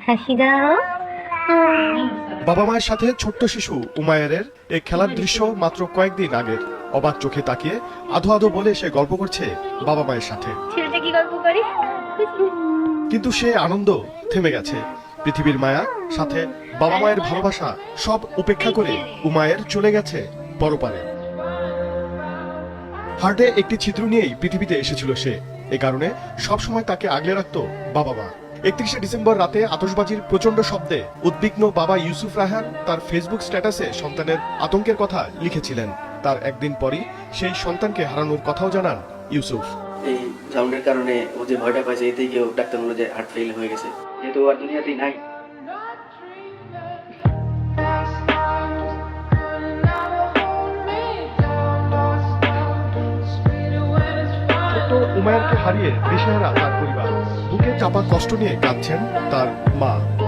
হাসি দাও। বাবা মায়ের সাথে ছোট্ট শিশু উমায়েরের এই খেলার দৃশ্য মাত্র কয়েকদিন আগের। অবাক চোখে তাকিয়ে আধো আধো বলে সে গল্প করছে বাবা মায়ের সাথে। ছেলেটা কি গল্প করে? কিন্তু সে আনন্দ থেমে গেছে। পৃথিবীর মায়া, সাথে বাবা মায়ের ভালোবাসা সব উপেক্ষা করে উমায়ের চলে গেছে পরপারে। হার্টে একটি ছিদ্র নিয়েই পৃথিবীতে এসেছিল সে। এ কারণে সবসময় তাকে আগলে রাখতো বাবা মা। 31শে ডিসেম্বর রাতে আতশবাজির প্রচন্ড শব্দে উদ্বিগ্ন বাবা ইউসুফ রায়হান তার ফেসবুক স্ট্যাটাসে সন্তানের আতঙ্কের কথা লিখেছিলেন। তার একদিন পরই সেই সন্তানকে হারানোর কথাও জানান ইউসুফ। এই সাউন্ডের কারণে ও যে ভয়টা পাইছে, এতেই কেউ ডাক্তার বলল যে হার্ট ফেল হয়ে গেছে, যেহেতু আর দুনিয়াতেই নাই। ছোট্ট উমায়েরকে হারিয়ে দিশেহারা তার পরিবার। বুকে চাপা কষ্ট নিয়ে কাঁদছেন তার মা।